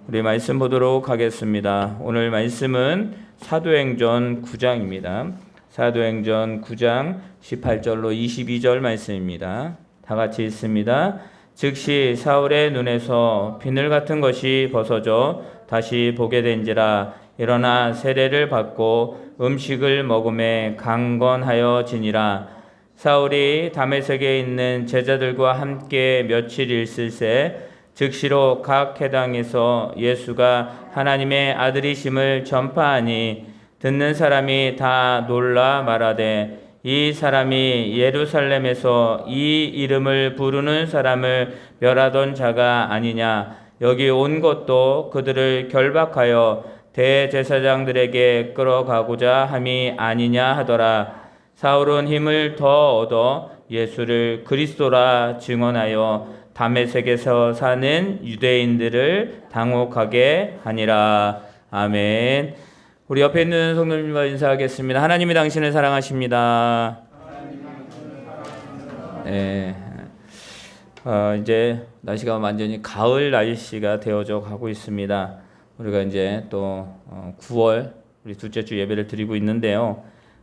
우리 말씀 보도록 하겠습니다. 오늘 말씀은 사도행전 9장입니다. 사도행전 9장 18절로 22절 말씀입니다. 다 같이 읽습니다. 즉시 사울의 눈에서 비늘 같은 것이 벗어져 다시 보게 된지라. 일어나 세례를 받고 음식을 먹음에 강건하여 지니라. 사울이 다메섹에 있는 제자들과 함께 며칠 있을새 즉시로 각 회당에서 예수가 하나님의 아들이심을 전파하니 듣는 사람이 다 놀라 말하되 이 사람이 예루살렘에서 이 이름을 부르는 사람을 멸하던 자가 아니냐. 여기 온 것도 그들을 결박하여 대제사장들에게 끌어가고자 함이 아니냐 하더라. 사울은 힘을 더 얻어 예수를 그리스도라 증언하여 다메섹에서 사는 유대인들을 당혹하게 하니라. 아멘. 우리 옆에 있는 성도님과 인사하겠습니다. 하나님이 당신을 사랑하십니다. 네. 이제 날씨가 완전히 가을 날씨가 되어져 가고 있습니다. 우리가 이제 또 9월 우리 둘째 주 예배를 드리고 있는데요.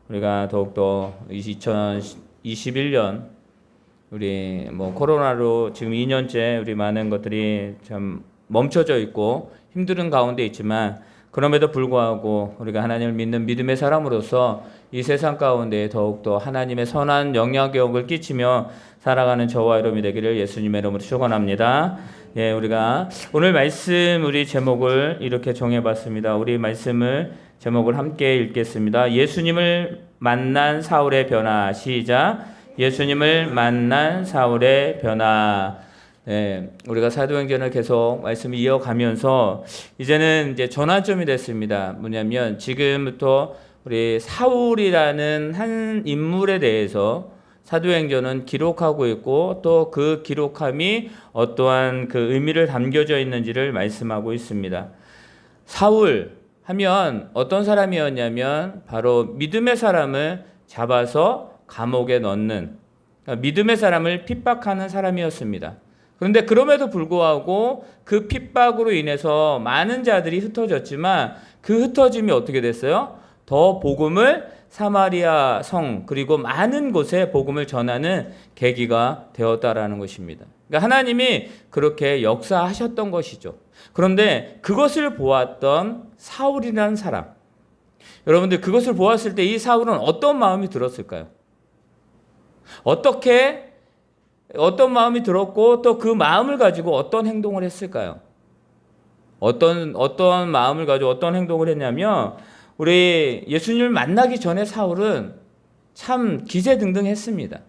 우리가 더욱더 2021년 우리 코로나로 지금 2년째 우리 많은 것들이 참 멈춰져 있고 힘든 가운데 있지만 그럼에도 불구하고 우리가 하나님을 믿는 믿음의 사람으로서 이 세상 가운데 더욱더 하나님의 선한 영향력을 끼치며 살아가는 저와 여러분이 되기를 예수님의 이름으로 축원합니다. 예, 우리가 오늘 말씀 우리 제목을 이렇게 정해봤습니다. 우리 말씀을 제목을 함께 읽겠습니다. 예수님을 만난 사울의 변화. 시작. 예수님을 만난 사울의 변화. 네, 우리가 사도행전을 계속 말씀을 이어가면서 이제는 이제 전환점이 됐습니다. 뭐냐면 지금부터 우리 사울이라는 한 인물에 대해서 사도행전은 기록하고 있고 또 그 기록함이 어떠한 그 의미를 담겨져 있는지를 말씀하고 있습니다. 사울 하면 어떤 사람이었냐면 바로 믿음의 사람을 잡아서 감옥에 넣는, 그러니까 믿음의 사람을 핍박하는 사람이었습니다. 그런데 그럼에도 불구하고 그 핍박으로 인해서 많은 자들이 흩어졌지만 그 흩어짐이 어떻게 됐어요? 더 복음을 사마리아 성 그리고 많은 곳에 복음을 전하는 계기가 되었다라는 것입니다. 그러니까 하나님이 그렇게 역사하셨던 것이죠. 그런데 그것을 보았던 사울이라는 사람, 여러분들 그것을 보았을 때 이 사울은 어떤 마음이 들었을까요? 어떤 마음이 들었고 또 그 마음을 가지고 어떤 행동을 했을까요? 어떤 마음을 가지고 어떤 행동을 했냐면 우리 예수님을 만나기 전에 사울은 참 기세등등했습니다.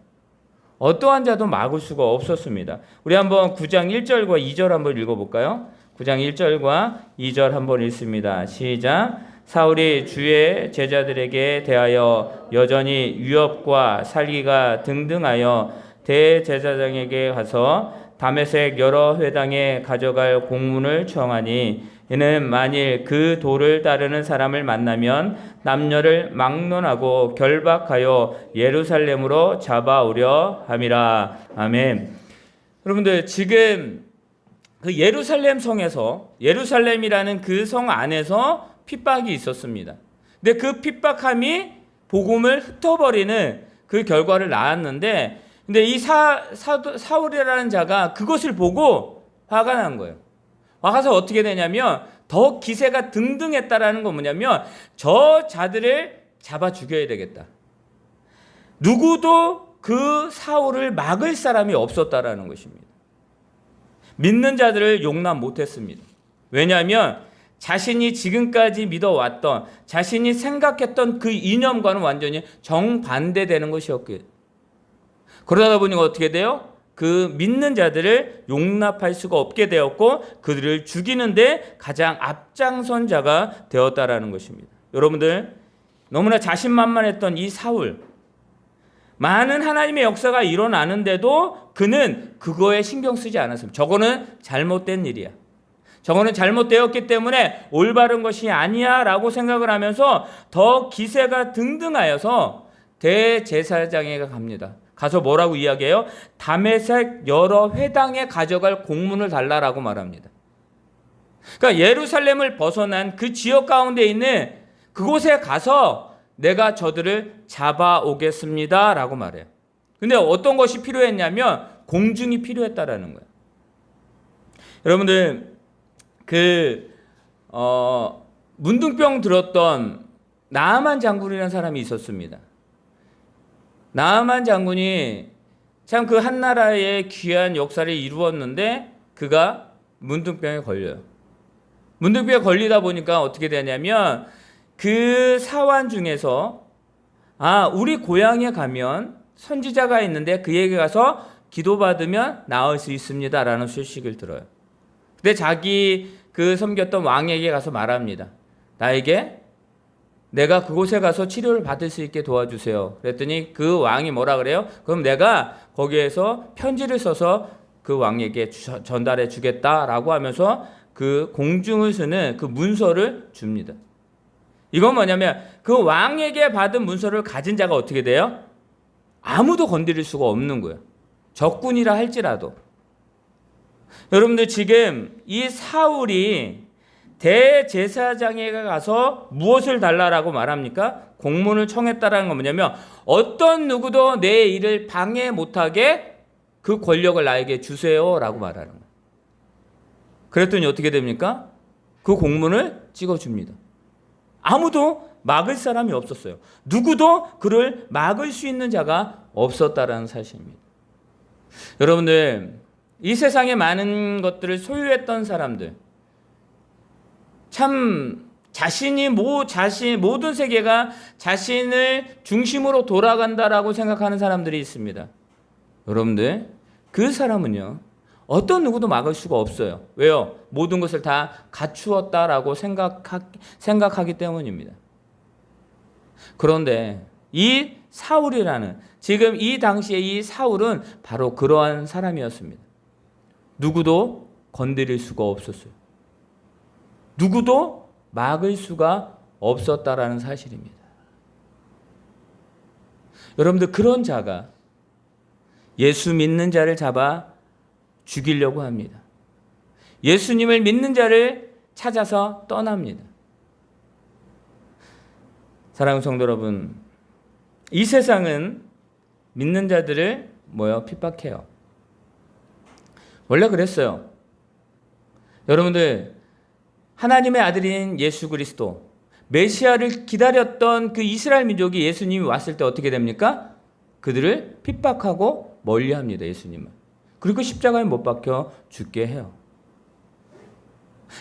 어떠한 자도 막을 수가 없었습니다. 우리 한번 9장 1절과 2절 한번 읽어볼까요? 9장 1절과 2절 한번 읽습니다. 시작. 사울이 주의 제자들에게 대하여 여전히 위협과 살기가 등등하여 대제사장에게 가서 다메섹 여러 회당에 가져갈 공문을 청하니 이는 만일 그 도를 따르는 사람을 만나면 남녀를 막론하고 결박하여 예루살렘으로 잡아오려 함이라. 아멘. 여러분들 지금 그 예루살렘 성에서 예루살렘이라는 그 성 안에서 핍박이 있었습니다. 근데 그 핍박함이 복음을 흩어버리는 그 결과를 낳았는데 근데 이 사울이라는 자가 그것을 보고 화가 난 거예요. 와서 어떻게 되냐면 더 기세가 등등했다라는 건 뭐냐면 저 자들을 잡아 죽여야 되겠다. 누구도 그 사울을 막을 사람이 없었다라는 것입니다. 믿는 자들을 용납 못했습니다. 왜냐하면 자신이 지금까지 믿어왔던 자신이 생각했던 그 이념과는 완전히 정반대되는 것이었고요. 그러다 보니까 어떻게 돼요? 그 믿는 자들을 용납할 수가 없게 되었고 그들을 죽이는데 가장 앞장선 자가 되었다라는 것입니다. 여러분들 너무나 자신만만했던 이 사울, 많은 하나님의 역사가 일어나는데도 그는 그거에 신경 쓰지 않았습니다. 저거는 잘못된 일이야. 저거는 잘못되었기 때문에 올바른 것이 아니야 라고 생각을 하면서 더 기세가 등등하여서 대제사장에게 갑니다. 가서 뭐라고 이야기해요? 다메섹 여러 회당에 가져갈 공문을 달라라고 말합니다. 그러니까 예루살렘을 벗어난 그 지역 가운데 있는 그곳에 가서 내가 저들을 잡아오겠습니다 라고 말해요. 근데 어떤 것이 필요했냐면 공중이 필요했다라는 거예요. 여러분들 문둥병 들었던 나아만 장군이라는 사람이 있었습니다. 나아만 장군이 참 그 한 나라의 귀한 역사를 이루었는데 그가 문둥병에 걸려요. 문둥병에 걸리다 보니까 어떻게 되냐면 그 사원 중에서 우리 고향에 가면 선지자가 있는데 그에게 가서 기도받으면 나을 수 있습니다 라는 소식을 들어요. 근데 자기 그 섬겼던 왕에게 가서 말합니다. 나에게 내가 그곳에 가서 치료를 받을 수 있게 도와주세요. 그랬더니 그 왕이 뭐라 그래요? 그럼 내가 거기에서 편지를 써서 그 왕에게 전달해 주겠다라고 하면서 그 공중을 쓰는 그 문서를 줍니다. 이건 뭐냐면 그 왕에게 받은 문서를 가진 자가 어떻게 돼요? 아무도 건드릴 수가 없는 거예요. 적군이라 할지라도. 여러분들 지금 이 사울이 대제사장에 가서 무엇을 달라라고 말합니까? 공문을 청했다라는 건 뭐냐면 어떤 누구도 내 일을 방해 못하게 그 권력을 나에게 주세요라고 말하는 거예요. 그랬더니 어떻게 됩니까? 그 공문을 찍어줍니다. 아무도 막을 사람이 없었어요. 누구도 그를 막을 수 있는 자가 없었다라는 사실입니다. 여러분들 이 세상에 많은 것들을 소유했던 사람들 참 모든 세계가 자신을 중심으로 돌아간다라고 생각하는 사람들이 있습니다. 여러분들 그 사람은요 어떤 누구도 막을 수가 없어요. 왜요? 모든 것을 다 갖추었다라고 생각하기 때문입니다. 그런데 이 사울이라는 지금 이 당시에 이 사울은 바로 그러한 사람이었습니다. 누구도 건드릴 수가 없었어요. 누구도 막을 수가 없었다라는 사실입니다. 여러분들 그런 자가 예수 믿는 자를 잡아 죽이려고 합니다. 예수님을 믿는 자를 찾아서 떠납니다. 사랑하는 성도 여러분, 이 세상은 믿는 자들을 핍박해요. 원래 그랬어요. 여러분들 하나님의 아들인 예수 그리스도 메시아를 기다렸던 그 이스라엘 민족이 예수님이 왔을 때 어떻게 됩니까? 그들을 핍박하고 멀리합니다. 예수님을. 그리고 십자가에 못 박혀 죽게 해요.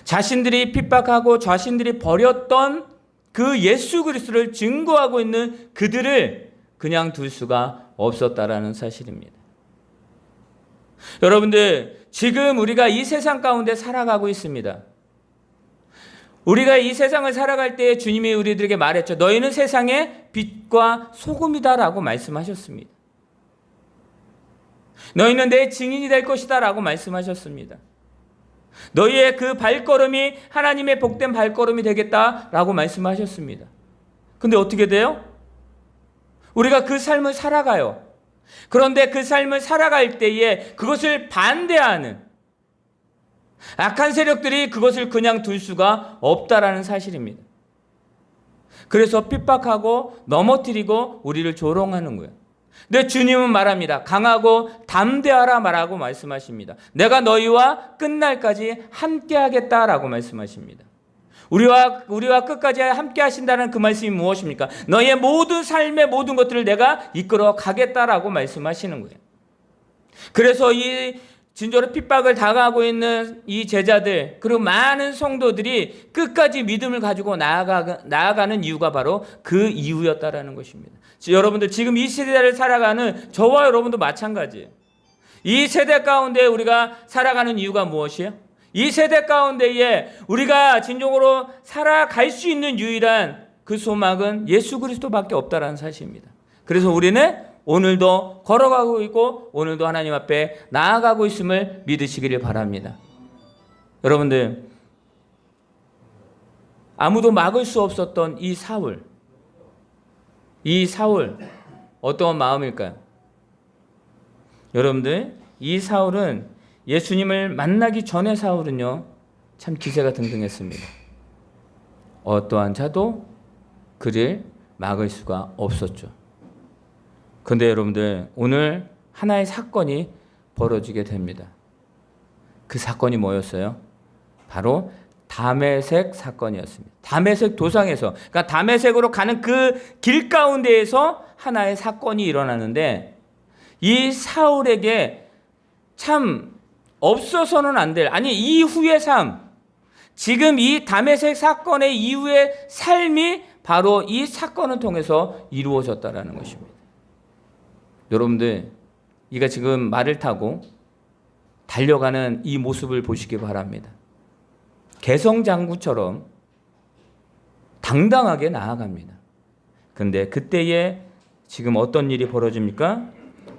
자신들이 핍박하고 자신들이 버렸던 그 예수 그리스도를 증거하고 있는 그들을 그냥 둘 수가 없었다라는 사실입니다. 여러분들 지금 우리가 이 세상 가운데 살아가고 있습니다. 우리가 이 세상을 살아갈 때 주님이 우리들에게 말했죠. 너희는 세상의 빛과 소금이다라고 말씀하셨습니다. 너희는 내 증인이 될 것이다 라고 말씀하셨습니다. 너희의 그 발걸음이 하나님의 복된 발걸음이 되겠다라고 말씀하셨습니다. 근데 어떻게 돼요? 우리가 그 삶을 살아가요. 그런데 그 삶을 살아갈 때에 그것을 반대하는 악한 세력들이 그것을 그냥 둘 수가 없다라는 사실입니다. 그래서 핍박하고 넘어뜨리고 우리를 조롱하는 거예요. 근데 주님은 말합니다. 강하고 담대하라 말하고 말씀하십니다. 내가 너희와 끝날까지 함께 하겠다라고 말씀하십니다. 우리와 끝까지 함께 하신다는 그 말씀이 무엇입니까? 너희의 모든 삶의 모든 것들을 내가 이끌어 가겠다라고 말씀하시는 거예요. 그래서 이 진저로 핍박을 당하고 있는 이 제자들 그리고 많은 성도들이 끝까지 믿음을 가지고 나아가는 이유가 바로 그 이유였다라는 것입니다. 여러분들 지금 이 시대를 살아가는 저와 여러분도 마찬가지예요. 이 세대 가운데 우리가 살아가는 이유가 무엇이에요? 이 세대 가운데에 우리가 진정으로 살아갈 수 있는 유일한 그 소망은 예수 그리스도밖에 없다라는 사실입니다. 그래서 우리는 오늘도 걸어가고 있고 오늘도 하나님 앞에 나아가고 있음을 믿으시기를 바랍니다. 여러분들 아무도 막을 수 없었던 이 사울 어떤 마음일까요? 여러분들 이 사울은 예수님을 만나기 전에 사울은요 참 기세가 등등했습니다. 어떠한 자도 그를 막을 수가 없었죠. 그런데 여러분들, 오늘 하나의 사건이 벌어지게 됩니다. 그 사건이 뭐였어요? 바로 다메섹 사건이었습니다. 다메섹 도상에서, 그러니까 다메섹으로 가는 그 길 가운데에서 하나의 사건이 일어나는데, 이 사울에게 참 없어서는 안 될, 아니 이후의 삶, 지금 이 다메섹 사건의 이후의 삶이 바로 이 사건을 통해서 이루어졌다라는 것입니다. 여러분들, 이가 지금 말을 타고 달려가는 이 모습을 보시기 바랍니다. 개성장구처럼 당당하게 나아갑니다. 그런데 그때에 지금 어떤 일이 벌어집니까?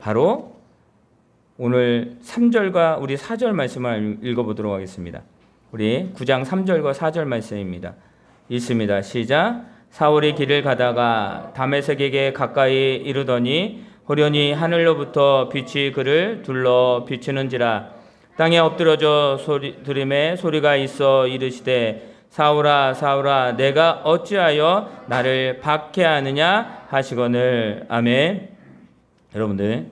바로 오늘 3절과 우리 4절 말씀을 읽어보도록 하겠습니다. 우리 9장 3절과 4절 말씀입니다. 읽습니다. 시작. 사울이 길을 가다가 다메섹에게 가까이 이르더니 호련히 하늘로부터 빛이 그를 둘러 비추는지라. 땅에 엎드러져 들음에 소리가 있어 이르시되 사울아 사울아 내가 어찌하여 나를 박해하느냐 하시거늘. 아멘. 여러분들,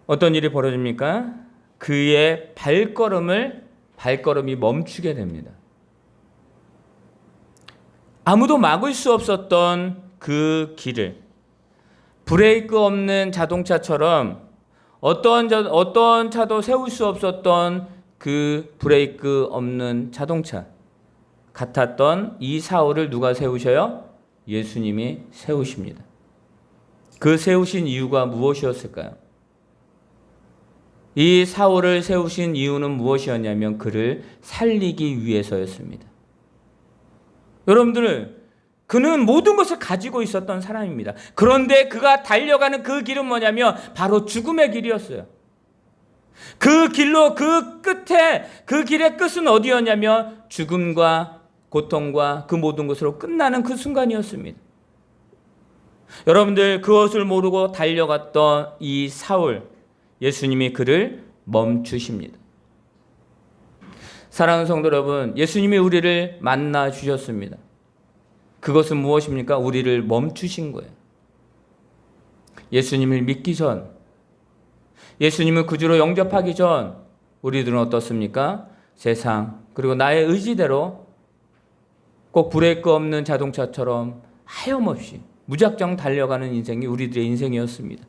어떤 일이 벌어집니까? 그의 발걸음이 멈추게 됩니다. 아무도 막을 수 없었던 그 길을 브레이크 없는 자동차처럼 어떤 차도 세울 수 없었던 그 브레이크 없는 자동차 같았던 이 사울을 누가 세우셔요? 예수님이 세우십니다. 그 세우신 이유가 무엇이었을까요? 이 사울을 세우신 이유는 무엇이었냐면 그를 살리기 위해서였습니다. 여러분들, 그는 모든 것을 가지고 있었던 사람입니다. 그런데 그가 달려가는 그 길은 뭐냐면 바로 죽음의 길이었어요. 그 길로 그 끝에, 그 길의 끝은 어디였냐면 죽음과 고통과 그 모든 것으로 끝나는 그 순간이었습니다. 여러분들, 그것을 모르고 달려갔던 이 사울, 예수님이 그를 멈추십니다. 사랑하는 성도 여러분, 예수님이 우리를 만나 주셨습니다. 그것은 무엇입니까? 우리를 멈추신 거예요. 예수님을 믿기 전, 예수님을 구주로 영접하기 전 우리들은 어떻습니까? 세상 그리고 나의 의지대로 꼭 브레이크 없는 자동차처럼 하염없이 무작정 달려가는 인생이 우리들의 인생이었습니다.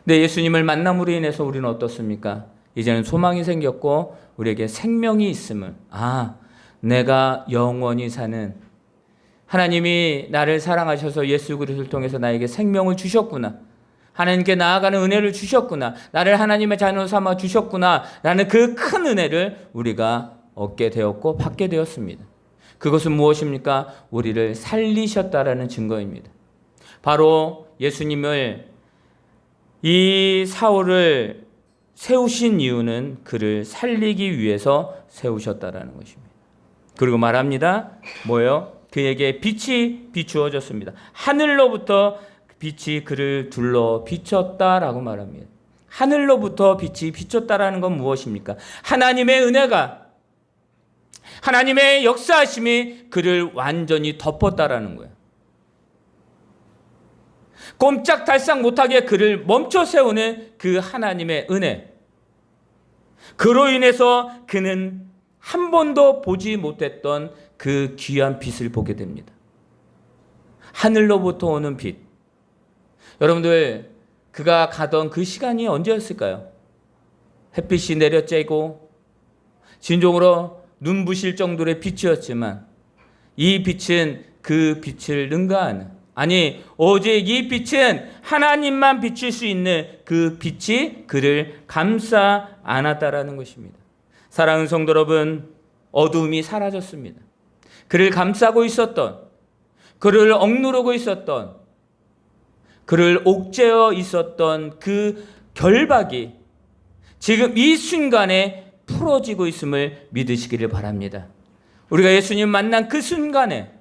근데 예수님을 만남으로 인해서 우리는 어떻습니까? 이제는 소망이 생겼고 우리에게 생명이 있음을, 내가 영원히 사는, 하나님이 나를 사랑하셔서 예수 그리스도를 통해서 나에게 생명을 주셨구나, 하나님께 나아가는 은혜를 주셨구나, 나를 하나님의 자녀로 삼아 주셨구나 라는 그 큰 은혜를 우리가 얻게 되었고 받게 되었습니다. 그것은 무엇입니까? 우리를 살리셨다라는 증거입니다. 바로 예수님을, 이 사울을 세우신 이유는 그를 살리기 위해서 세우셨다라는 것입니다. 그리고 말합니다. 뭐예요? 그에게 빛이 비추어졌습니다. 하늘로부터 빛이 그를 둘러 비쳤다라고 말합니다. 하늘로부터 빛이 비쳤다라는 건 무엇입니까? 하나님의 은혜가, 하나님의 역사하심이 그를 완전히 덮었다라는 거예요. 꼼짝달싹 못하게 그를 멈춰 세우는 그 하나님의 은혜. 그로 인해서 그는 한 번도 보지 못했던 그 귀한 빛을 보게 됩니다. 하늘로부터 오는 빛. 여러분들, 그가 가던 그 시간이 언제였을까요? 햇빛이 내려쬐고 진정으로 눈부실 정도의 빛이었지만 이 빛은 그 빛을 능가하는, 아니 오직 이 빛은 하나님만 비출 수 있는 그 빛이 그를 감싸 안았다라는 것입니다. 사랑하는 성도 여러분, 어두움이 사라졌습니다. 그를 감싸고 있었던, 그를 억누르고 있었던, 그를 옥죄어 있었던 그 결박이 지금 이 순간에 풀어지고 있음을 믿으시기를 바랍니다. 우리가 예수님 만난 그 순간에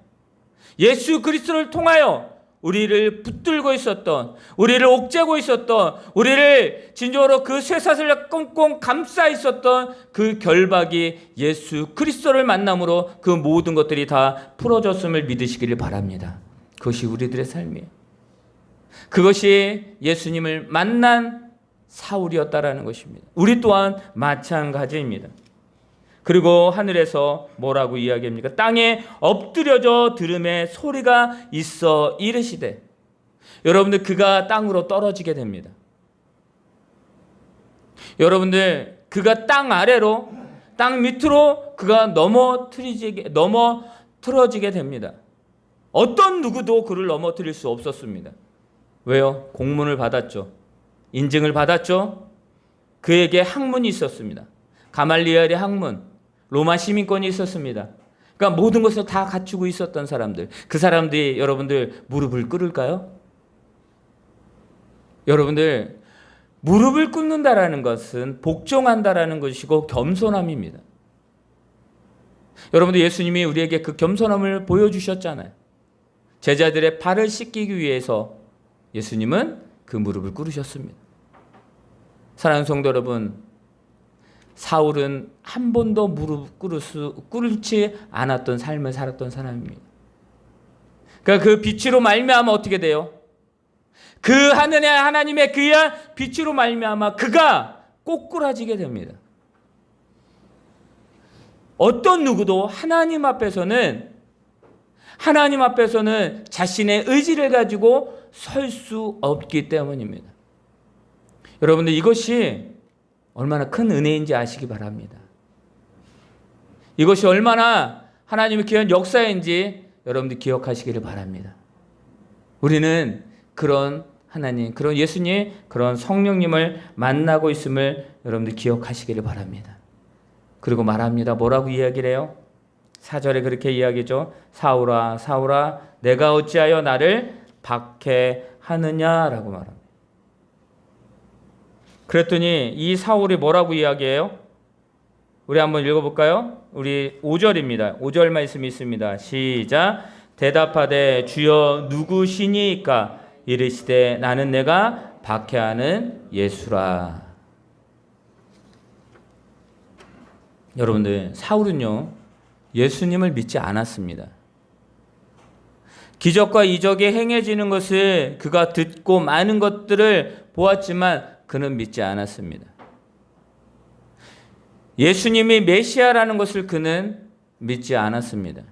예수 그리스도를 통하여 우리를 붙들고 있었던, 우리를 옥죄고 있었던, 우리를 진정으로 그 쇠사슬에 꽁꽁 감싸 있었던 그 결박이 예수 그리스도를 만남으로 그 모든 것들이 다 풀어졌음을 믿으시기를 바랍니다. 그것이 우리들의 삶이에요. 그것이 예수님을 만난 사울이었다라는 것입니다. 우리 또한 마찬가지입니다. 그리고 하늘에서 뭐라고 이야기합니까? 땅에 엎드려져 들음에 소리가 있어 이르시되. 여러분들, 그가 땅으로 떨어지게 됩니다. 여러분들, 그가 땅 아래로, 땅 밑으로 그가 넘어뜨려지게 됩니다. 어떤 누구도 그를 넘어뜨릴 수 없었습니다. 왜요? 공문을 받았죠. 인증을 받았죠. 그에게 학문이 있었습니다. 가말리엘의 학문, 로마 시민권이 있었습니다. 그러니까 모든 것을 다 갖추고 있었던 사람들. 그 사람들이 여러분들 무릎을 꿇을까요? 여러분들, 무릎을 꿇는다라는 것은 복종한다라는 것이고 겸손함입니다. 여러분들, 예수님이 우리에게 그 겸손함을 보여주셨잖아요. 제자들의 발을 씻기기 위해서 예수님은 그 무릎을 꿇으셨습니다. 사랑하는 성도 여러분, 사울은 한 번도 무릎 꿇지 않았던 삶을 살았던 사람입니다. 그러니까 그 빛으로 말미암아 어떻게 돼요? 그 하나님의 귀한 빛으로 말미암아 그가 꼬꾸라지게 됩니다. 어떤 누구도 하나님 앞에서는 자신의 의지를 가지고 설 수 없기 때문입니다. 여러분들, 이것이 얼마나 큰 은혜인지 아시기 바랍니다. 이것이 얼마나 하나님의 귀한 역사인지 여러분들 기억하시기를 바랍니다. 우리는 그런 하나님, 그런 예수님, 그런 성령님을 만나고 있음을 여러분들 기억하시기를 바랍니다. 그리고 말합니다. 뭐라고 이야기를 해요? 4절에 그렇게 이야기죠. 사울아, 사울아, 내가 어찌하여 나를 박해하느냐라고 말합니다. 그랬더니 이 사울이 뭐라고 이야기해요? 우리 한번 읽어볼까요? 우리 5절입니다. 5절 말씀이 있습니다. 시작. 대답하되 주여 누구시니까? 이르시되 나는 내가 박해하는 예수라. 여러분들, 사울은요, 예수님을 믿지 않았습니다. 기적과 이적이 행해지는 것을 그가 듣고 많은 것들을 보았지만 그는 믿지 않았습니다. 예수님이 메시아라는 것을 그는 믿지 않았습니다.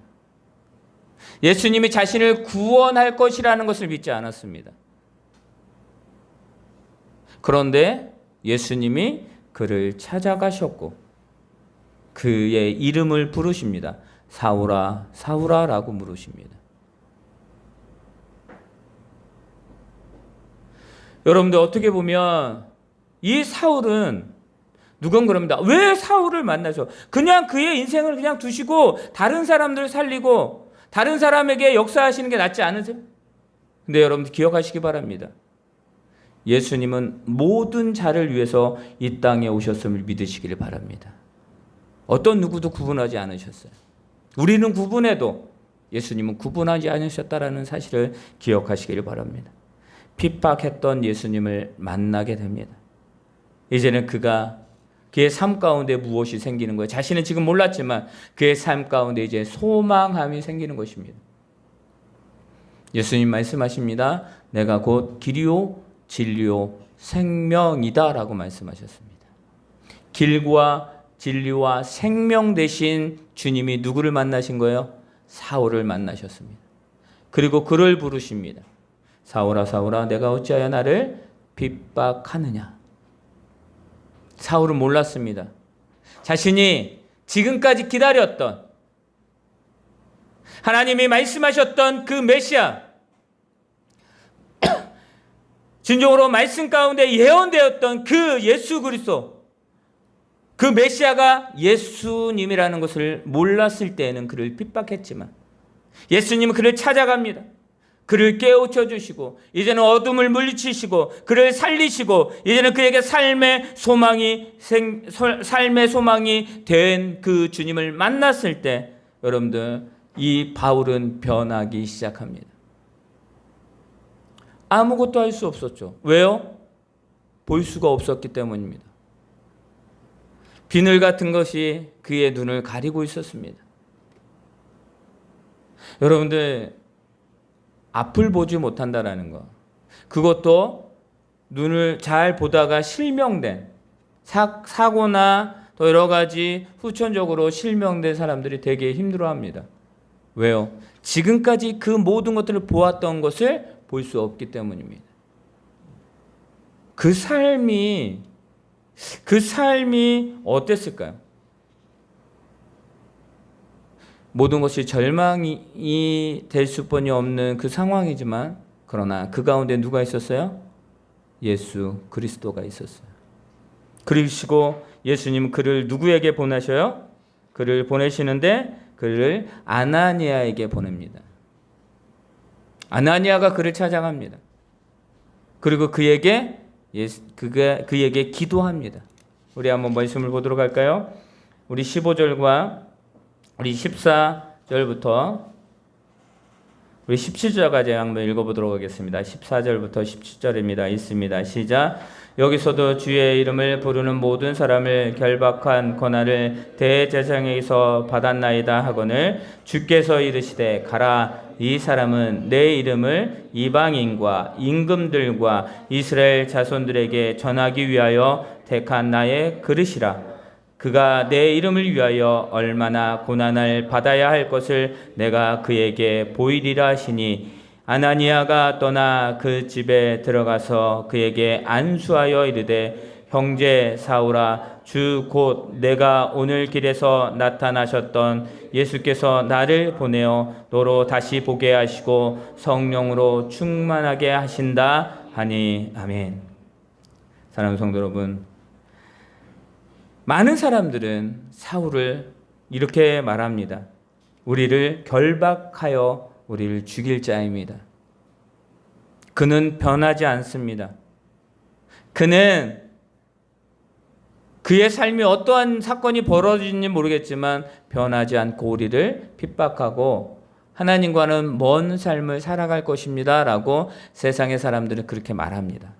예수님이 자신을 구원할 것이라는 것을 믿지 않았습니다. 그런데 예수님이 그를 찾아가셨고 그의 이름을 부르십니다. 사울아, 사울아 라고 물으십니다. 여러분들, 어떻게 보면 이 사울은 누군 그럽니다. 왜 사울을 만나서 그냥 그의 인생을 그냥 두시고 다른 사람들 살리고 다른 사람에게 역사하시는 게 낫지 않으세요? 근데 여러분들 기억하시기 바랍니다. 예수님은 모든 자를 위해서 이 땅에 오셨음을 믿으시기를 바랍니다. 어떤 누구도 구분하지 않으셨어요. 우리는 구분해도 예수님은 구분하지 않으셨다라는 사실을 기억하시기를 바랍니다. 핍박했던 예수님을 만나게 됩니다. 이제는 그의 삶 가운데 무엇이 생기는 거예요? 자신은 지금 몰랐지만 그의 삶 가운데 이제 소망함이 생기는 것입니다. 예수님 말씀하십니다. 내가 곧 길이요 진리요 생명이다 라고 말씀하셨습니다. 길과 진리와 생명 되신 주님이 누구를 만나신 거예요? 사울을 만나셨습니다. 그리고 그를 부르십니다. 사울아, 사울아, 내가 어찌하여 나를 핍박하느냐? 사울은 몰랐습니다. 자신이 지금까지 기다렸던 하나님이 말씀하셨던 그 메시아, 진정으로 말씀 가운데 예언되었던 그 예수 그리스도, 그 메시아가 예수님이라는 것을 몰랐을 때에는 그를 핍박했지만 예수님은 그를 찾아갑니다. 그를 깨우쳐 주시고 이제는 어둠을 물리치시고 그를 살리시고 이제는 그에게 삶의 소망이 된 그 주님을 만났을 때 여러분들, 이 바울은 변하기 시작합니다. 아무것도 할 수 없었죠. 왜요? 볼 수가 없었기 때문입니다. 비늘 같은 것이 그의 눈을 가리고 있었습니다. 여러분들, 앞을 보지 못한다라는 거, 그것도 눈을 잘 보다가 실명된, 사고나 또 여러 가지 후천적으로 실명된 사람들이 되게 힘들어합니다. 왜요? 지금까지 그 모든 것들을 보았던 것을 볼 수 없기 때문입니다. 그 삶이 어땠을까요? 모든 것이 절망이 될 수뿐이 없는 그 상황이지만, 그러나 그 가운데 누가 있었어요? 예수 그리스도가 있었어요. 그리고 예수님 그를 누구에게 보내셔요? 그를 보내시는데 그를 아나니아에게 보냅니다. 아나니아가 그를 찾아갑니다. 그리고 그에게 기도합니다. 우리 한번 말씀을 보도록 할까요? 우리 15절과 우리 14절부터 우리 17절까지 한번 읽어보도록 하겠습니다. 14절부터 17절입니다. 있습니다. 시작. 여기서도 주의 이름을 부르는 모든 사람을 결박한 고난을 대제사장에게서 받았나이다 하거늘 주께서 이르시되 가라. 이 사람은 내 이름을 이방인과 임금들과 이스라엘 자손들에게 전하기 위하여 택한 나의 그릇이라. 그가 내 이름을 위하여 얼마나 고난을 받아야 할 것을 내가 그에게 보이리라 하시니, 아나니아가 떠나 그 집에 들어가서 그에게 안수하여 이르되, 형제 사울아, 주 곧 내가 오늘 길에서 나타나셨던 예수께서 나를 보내어 너로 다시 보게 하시고 성령으로 충만하게 하신다 하니. 아멘. 사랑하는 성도 여러분, 많은 사람들은 사울을 이렇게 말합니다. 우리를 결박하여 우리를 죽일 자입니다. 그는 변하지 않습니다. 그는 그의 삶에 어떠한 사건이 벌어지는지 모르겠지만 변하지 않고 우리를 핍박하고 하나님과는 먼 삶을 살아갈 것입니다 라고 세상의 사람들은 그렇게 말합니다.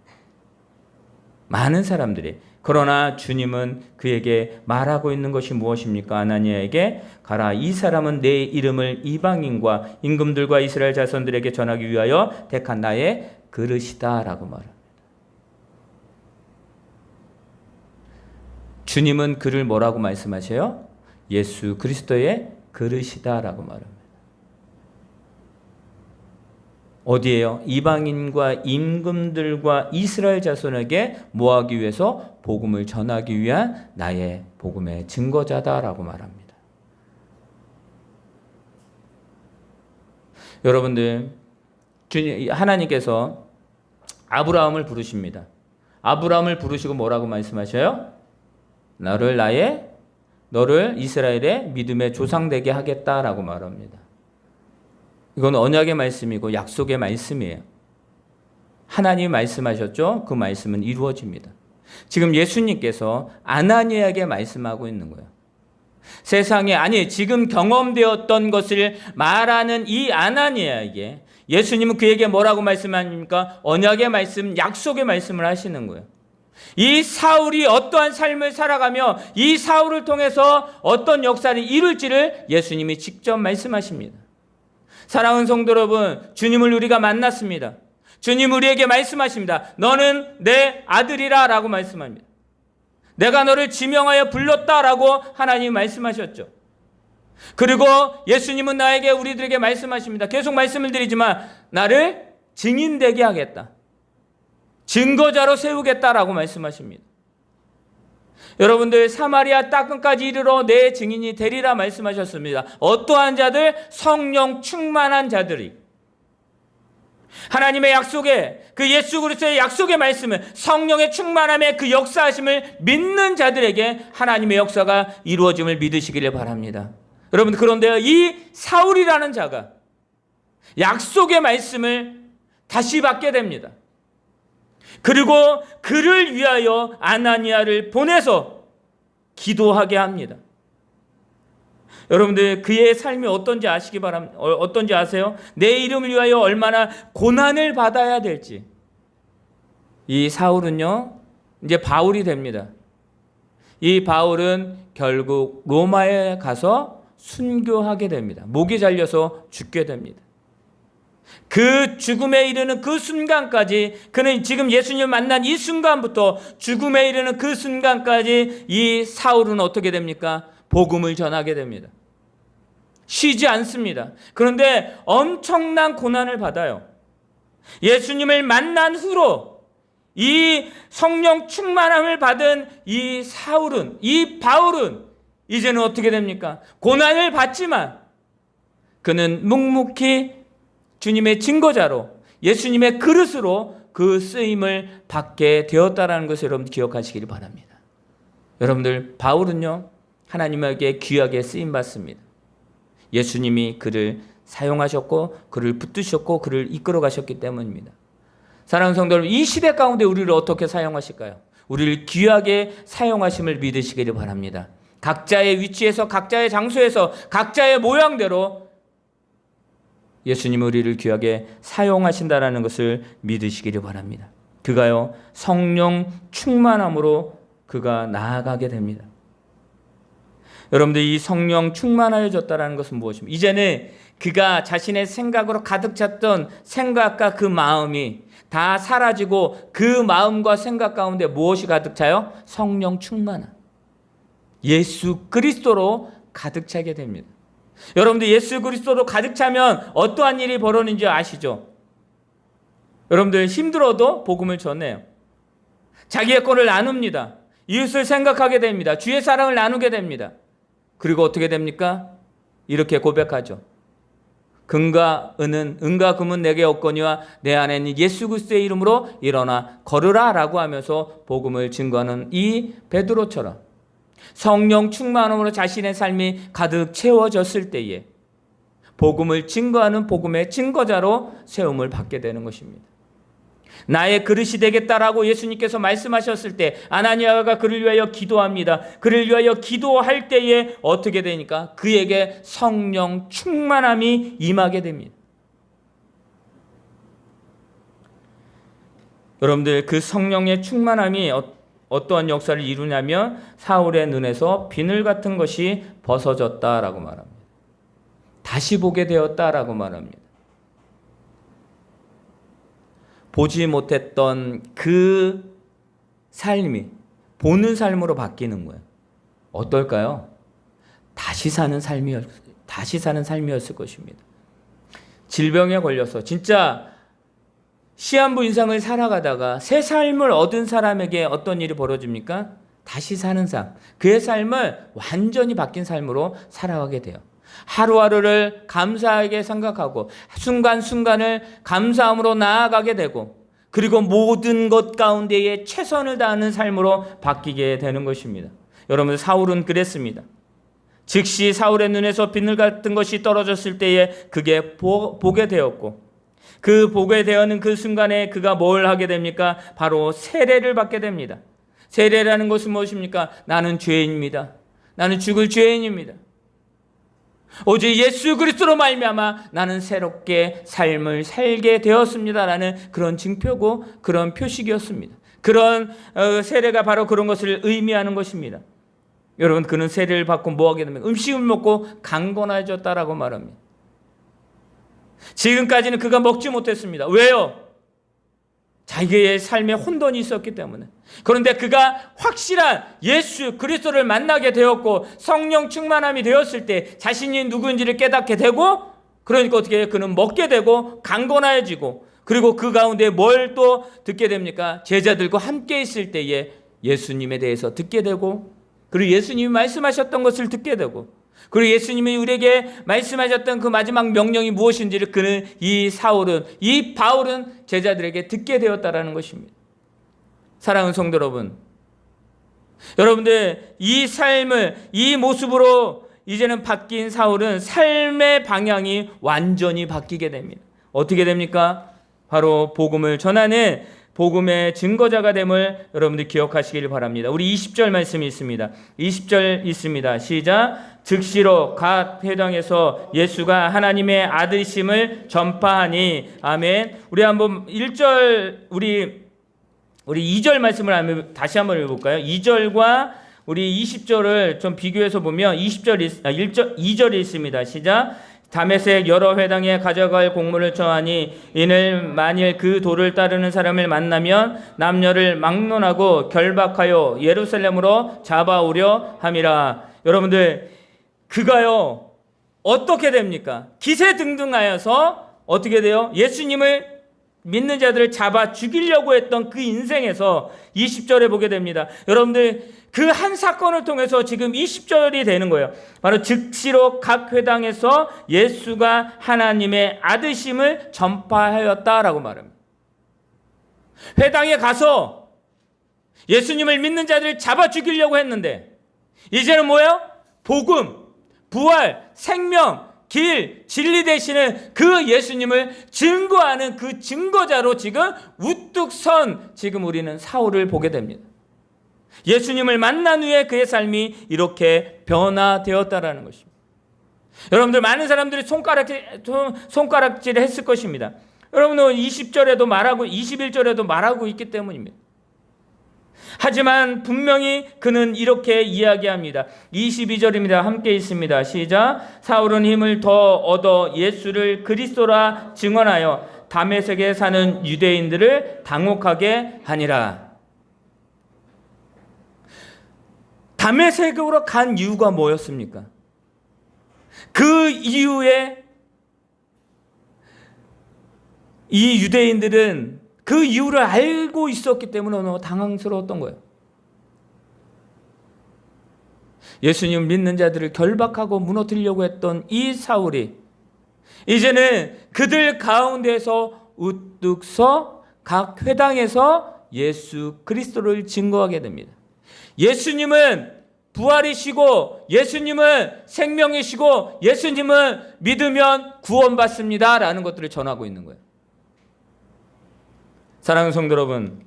많은 사람들이. 그러나 주님은 그에게 말하고 있는 것이 무엇입니까? 아나니아에게 가라. 이 사람은 내 이름을 이방인과 임금들과 이스라엘 자손들에게 전하기 위하여 택한 나의 그릇이다 라고 말합니다. 주님은 그를 뭐라고 말씀하세요? 예수 그리스도의 그릇이다 라고 말합니다. 어디에요? 이방인과 임금들과 이스라엘 자손에게 뭐하기 위해서? 복음을 전하기 위한 나의 복음의 증거자다라고 말합니다. 여러분들, 하나님께서 아브라함을 부르십니다. 아브라함을 부르시고 뭐라고 말씀하셔요? 너를 이스라엘의 믿음의 조상 되게 하겠다라고 말합니다. 이건 언약의 말씀이고 약속의 말씀이에요. 하나님이 말씀하셨죠? 그 말씀은 이루어집니다. 지금 예수님께서 아나니아에게 말씀하고 있는 거예요. 세상에, 지금 경험되었던 것을 말하는 이 아나니아에게 예수님은 그에게 뭐라고 말씀하십니까? 언약의 말씀, 약속의 말씀을 하시는 거예요. 이 사울이 어떠한 삶을 살아가며 이 사울을 통해서 어떤 역사를 이룰지를 예수님이 직접 말씀하십니다. 사랑하는 성도 여러분, 주님을 우리가 만났습니다. 주님 우리에게 말씀하십니다. 너는 내 아들이라 라고 말씀합니다. 내가 너를 지명하여 불렀다 라고 하나님이 말씀하셨죠. 그리고 예수님은 나에게, 우리들에게 말씀하십니다. 계속 말씀을 드리지만 나를 증인되게 하겠다, 증거자로 세우겠다라고 말씀하십니다. 여러분들, 사마리아 땅끝까지 이르러 내 증인이 되리라 말씀하셨습니다. 어떠한 자들? 성령 충만한 자들이. 하나님의 약속에, 그 예수 그리스도의 약속의 말씀을, 성령의 충만함의 그 역사하심을 믿는 자들에게 하나님의 역사가 이루어짐을 믿으시기를 바랍니다. 여러분, 그런데요, 이 사울이라는 자가 약속의 말씀을 다시 받게 됩니다. 그리고 그를 위하여 아나니아를 보내서 기도하게 합니다. 여러분들 그의 삶이 어떤지 아시기 바랍니다. 어떤지 아세요? 내 이름을 위하여 얼마나 고난을 받아야 될지. 이 사울은요, 이제 바울이 됩니다. 이 바울은 결국 로마에 가서 순교하게 됩니다. 목이 잘려서 죽게 됩니다. 그 죽음에 이르는 그 순간까지, 그는 지금 예수님을 만난 이 순간부터 죽음에 이르는 그 순간까지 이 사울은 어떻게 됩니까? 복음을 전하게 됩니다. 쉬지 않습니다. 그런데 엄청난 고난을 받아요. 예수님을 만난 후로 이 성령 충만함을 받은 이 사울은, 이 바울은 이제는 어떻게 됩니까? 고난을 받지만 그는 묵묵히 주님의 증거자로, 예수님의 그릇으로 그 쓰임을 받게 되었다라는 것을 여러분 기억하시길 바랍니다. 여러분들, 바울은요, 하나님에게 귀하게 쓰임 받습니다. 예수님이 그를 사용하셨고 그를 붙드셨고 그를 이끌어 가셨기 때문입니다. 사랑하는 성도 여러분, 이 시대 가운데 우리를 어떻게 사용하실까요? 우리를 귀하게 사용하심을 믿으시기를 바랍니다. 각자의 위치에서, 각자의 장소에서, 각자의 모양대로 예수님은 우리를 귀하게 사용하신다라는 것을 믿으시기를 바랍니다. 그가요, 성령 충만함으로 그가 나아가게 됩니다. 여러분들, 이 성령 충만하여졌다는 것은 무엇입니까? 이제는 그가 자신의 생각으로 가득 찼던 생각과 그 마음이 다 사라지고 그 마음과 생각 가운데 무엇이 가득 차요? 성령 충만함. 예수 그리스도로 가득 차게 됩니다. 여러분들, 예수 그리스도로 가득 차면 어떠한 일이 벌어지는지 아시죠? 여러분들, 힘들어도 복음을 전해요. 자기의 것을 나눕니다. 이웃을 생각하게 됩니다. 주의 사랑을 나누게 됩니다. 그리고 어떻게 됩니까? 이렇게 고백하죠. 금과 금은 내게 없거니와 내 안에는 예수 그리스도의 이름으로 일어나 걸으라 라고 하면서 복음을 증거하는 이 베드로처럼 성령 충만함으로 자신의 삶이 가득 채워졌을 때에 복음을 증거하는 복음의 증거자로 세움을 받게 되는 것입니다. 나의 그릇이 되겠다라고 예수님께서 말씀하셨을 때 아나니아가 그를 위하여 기도합니다. 그를 위하여 기도할 때에 어떻게 되니까? 그에게 성령 충만함이 임하게 됩니다. 여러분들, 그 성령의 충만함이 어떠한 역사를 이루냐면 사울의 눈에서 비늘 같은 것이 벗어졌다라고 말합니다. 다시 보게 되었다라고 말합니다. 보지 못했던 그 삶이 보는 삶으로 바뀌는 거예요. 어떨까요? 다시 사는 삶이었을 것입니다. 질병에 걸려서 진짜 시한부 인생을 살아가다가 새 삶을 얻은 사람에게 어떤 일이 벌어집니까? 다시 사는 삶. 그의 삶을 완전히 바뀐 삶으로 살아가게 돼요. 하루하루를 감사하게 생각하고 순간순간을 감사함으로 나아가게 되고, 그리고 모든 것 가운데에 최선을 다하는 삶으로 바뀌게 되는 것입니다. 여러분, 사울은 그랬습니다. 즉시 사울의 눈에서 비늘 같은 것이 떨어졌을 때에 그게 보게 되었고, 그 보게 되었는 그 순간에 그가 뭘 하게 됩니까? 바로 세례를 받게 됩니다. 세례라는 것은 무엇입니까? 나는 죄인입니다. 나는 죽을 죄인입니다. 오직 예수 그리스도로 말미암아 나는 새롭게 삶을 살게 되었습니다라는 그런 증표고 그런 표식이었습니다. 그런 세례가 바로 그런 것을 의미하는 것입니다. 여러분, 그는 세례를 받고 뭐하게 됩니까? 음식을 먹고 강건해졌다라고 말합니다. 지금까지는 그가 먹지 못했습니다. 왜요? 자기의 삶에 혼돈이 있었기 때문에. 그런데 그가 확실한 예수 그리스도를 만나게 되었고 성령 충만함이 되었을 때 자신이 누구인지를 깨닫게 되고, 그러니까 어떻게 해요? 그는 먹게 되고 강건해지고, 그리고 그 가운데 뭘 또 듣게 됩니까? 제자들과 함께 있을 때에 예수님에 대해서 듣게 되고, 그리고 예수님이 말씀하셨던 것을 듣게 되고, 그리고 예수님이 우리에게 말씀하셨던 그 마지막 명령이 무엇인지를 그는, 이 사울은, 이 바울은 제자들에게 듣게 되었다라는 것입니다. 사랑하는 성도 여러분, 여러분들, 이 삶을 이 모습으로 이제는 바뀐 사울은 삶의 방향이 완전히 바뀌게 됩니다. 어떻게 됩니까? 바로 복음을 전하는 복음의 증거자가 됨을 여러분들 기억하시길 바랍니다. 우리 20절 말씀이 있습니다. 20절 있습니다. 시작. 즉시로 각 회당에서 예수가 하나님의 아들이심을 전파하니. 아멘. 우리 한번 1절 우리 2절 말씀을 다시 한번 읽어볼까요? 2절과 우리 20절을 좀 비교해서 보면 2절이 있습니다. 시작. 다메섹 여러 회당에 가져갈 공문을 청하니 이는 만일 그 도를 따르는 사람을 만나면 남녀를 막론하고 결박하여 예루살렘으로 잡아오려 함이라. 여러분들, 그가요 어떻게 됩니까? 기세등등하여서 어떻게 돼요? 예수님을 믿는 자들을 잡아 죽이려고 했던 그 인생에서 20절에 보게 됩니다. 여러분들, 그 한 사건을 통해서 지금 20절이 되는 거예요. 바로 즉시로 각 회당에서 예수가 하나님의 아들심을 전파하였다라고 말합니다. 회당에 가서 예수님을 믿는 자들을 잡아 죽이려고 했는데 이제는 뭐예요? 복음, 부활, 생명, 길, 진리 되시는 그 예수님을 증거하는 그 증거자로 지금 우뚝 선 지금 우리는 사울을 보게 됩니다. 예수님을 만난 후에 그의 삶이 이렇게 변화되었다라는 것입니다. 여러분들, 많은 사람들이 손가락질을 했을 것입니다. 여러분은 20절에도 말하고 21절에도 말하고 있기 때문입니다. 하지만 분명히 그는 이렇게 이야기합니다. 22절입니다. 함께 있습니다. 시작. 사울은 힘을 더 얻어 예수를 그리스도라 증언하여 다메섹에 사는 유대인들을 당혹하게 하니라. 다메섹으로 간 이유가 뭐였습니까? 그 이후에 이 유대인들은 그 이유를 알고 있었기 때문에 너무 당황스러웠던 거예요. 예수님 믿는 자들을 결박하고 무너뜨리려고 했던 이 사울이 이제는 그들 가운데서 우뚝 서 각 회당에서 예수 그리스도를 증거하게 됩니다. 예수님은 부활이시고 예수님은 생명이시고 예수님은 믿으면 구원받습니다 라는 것들을 전하고 있는 거예요. 사랑하는 성도 여러분,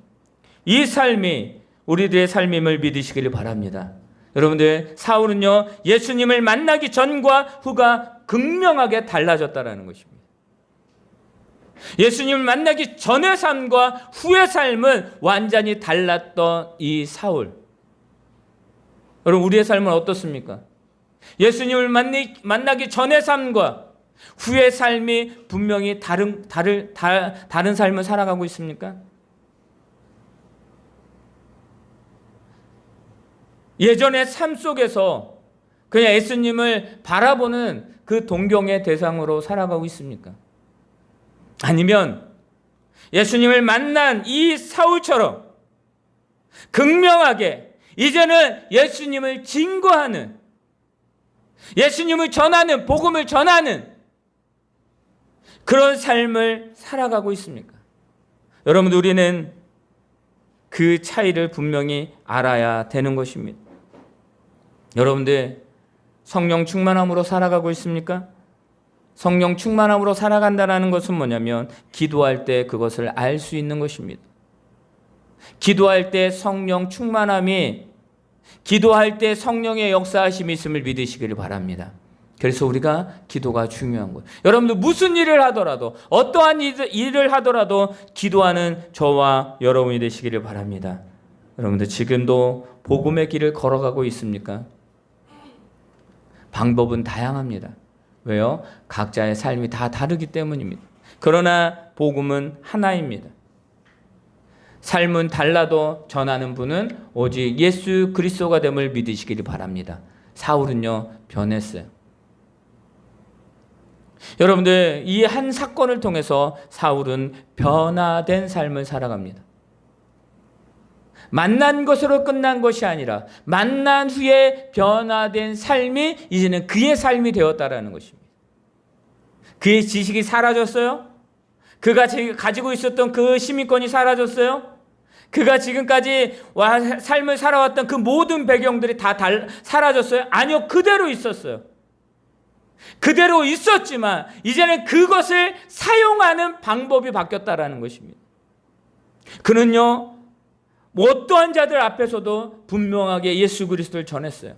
이 삶이 우리들의 삶임을 믿으시길 바랍니다. 여러분들, 사울은요 예수님을 만나기 전과 후가 극명하게 달라졌다는 것입니다. 예수님을 만나기 전의 삶과 후의 삶은 완전히 달랐던 이 사울. 여러분, 우리의 삶은 어떻습니까? 예수님을 만나기 전의 삶과 후의 삶이 분명히 다른 삶을 살아가고 있습니까? 예전의 삶 속에서 그냥 예수님을 바라보는 그 동경의 대상으로 살아가고 있습니까? 아니면 예수님을 만난 이 사울처럼 극명하게 이제는 예수님을 증거하는, 예수님을 전하는, 복음을 전하는 그런 삶을 살아가고 있습니까? 여러분, 우리는 그 차이를 분명히 알아야 되는 것입니다. 여러분들, 성령 충만함으로 살아가고 있습니까? 성령 충만함으로 살아간다는 것은 뭐냐면 기도할 때 그것을 알 수 있는 것입니다. 기도할 때 성령 충만함이, 기도할 때 성령의 역사하심이 있음을 믿으시기를 바랍니다. 그래서 우리가 기도가 중요한 거예요. 여러분들, 무슨 일을 하더라도, 어떠한 일을 하더라도 기도하는 저와 여러분이 되시기를 바랍니다. 여러분들, 지금도 복음의 길을 걸어가고 있습니까? 방법은 다양합니다. 왜요? 각자의 삶이 다 다르기 때문입니다. 그러나 복음은 하나입니다. 삶은 달라도 전하는 분은 오직 예수 그리스도가 됨을 믿으시기를 바랍니다. 사울은요, 변했어요. 여러분들, 이 한 사건을 통해서 사울은 변화된 삶을 살아갑니다. 만난 것으로 끝난 것이 아니라 만난 후에 변화된 삶이 이제는 그의 삶이 되었다라는 것입니다. 그의 지식이 사라졌어요? 그가 가지고 있었던 그 시민권이 사라졌어요? 그가 지금까지 삶을 살아왔던 그 모든 배경들이 다 사라졌어요? 아니요, 그대로 있었어요. 그대로 있었지만 이제는 그것을 사용하는 방법이 바뀌었다라는 것입니다. 그는요, 어떠한 자들 앞에서도 분명하게 예수 그리스도를 전했어요.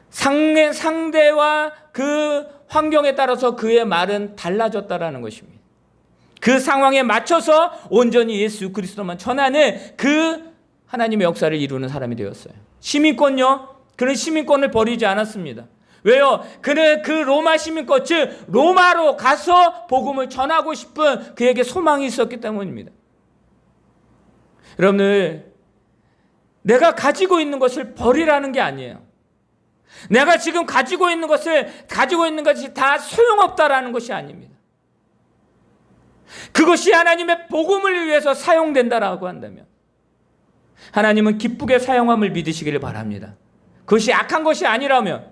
상대와 그 환경에 따라서 그의 말은 달라졌다라는 것입니다. 그 상황에 맞춰서 온전히 예수 그리스도만 전하는 그 하나님의 역사를 이루는 사람이 되었어요. 시민권요, 그는 시민권을 버리지 않았습니다. 왜요? 그는 그 로마 시민권, 즉 로마로 가서 복음을 전하고 싶은 그에게 소망이 있었기 때문입니다. 여러분들, 내가 가지고 있는 것을 버리라는 게 아니에요. 내가 지금 가지고 있는 것이 다 소용없다라는 것이 아닙니다. 그것이 하나님의 복음을 위해서 사용된다라고 한다면 하나님은 기쁘게 사용함을 믿으시기를 바랍니다. 그것이 악한 것이 아니라면,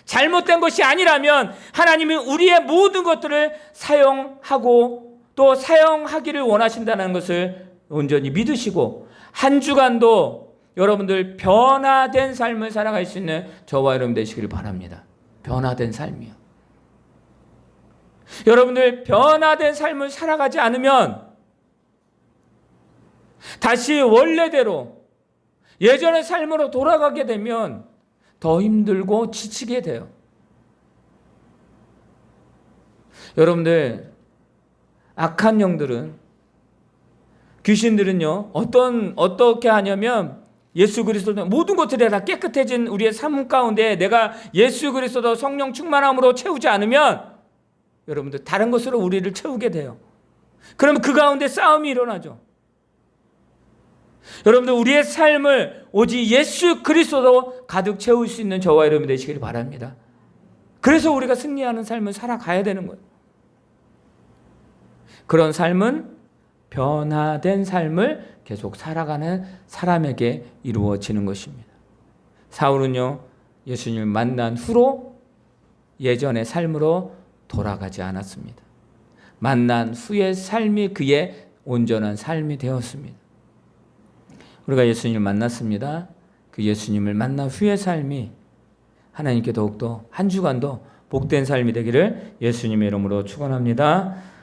잘못된 것이 아니라면 하나님은 우리의 모든 것들을 사용하고 또 사용하기를 원하신다는 것을 온전히 믿으시고, 한 주간도 여러분들 변화된 삶을 살아갈 수 있는 저와 여러분 되시기를 바랍니다. 변화된 삶이요. 여러분들 변화된 삶을 살아가지 않으면 다시 원래대로 예전의 삶으로 돌아가게 되면 더 힘들고 지치게 돼요. 여러분들, 악한 영들은, 귀신들은요, 어떻게 하냐면 예수 그리스도 모든 것들이 다 깨끗해진 우리의 삶 가운데 내가 예수 그리스도 성령 충만함으로 채우지 않으면 여러분들 다른 것으로 우리를 채우게 돼요. 그러면 그 가운데 싸움이 일어나죠. 여러분들, 우리의 삶을 오직 예수 그리스도로 가득 채울 수 있는 저와 여러분 되시길 바랍니다. 그래서 우리가 승리하는 삶을 살아가야 되는 거예요. 그런 삶은 변화된 삶을 계속 살아가는 사람에게 이루어지는 것입니다. 사울은요, 예수님을 만난 후로 예전의 삶으로 돌아가지 않았습니다. 만난 후의 삶이 그의 온전한 삶이 되었습니다. 우리가 예수님을 만났습니다. 그 예수님을 만난 후의 삶이 하나님께 더욱더 한 주간도 복된 삶이 되기를 예수님의 이름으로 축원합니다.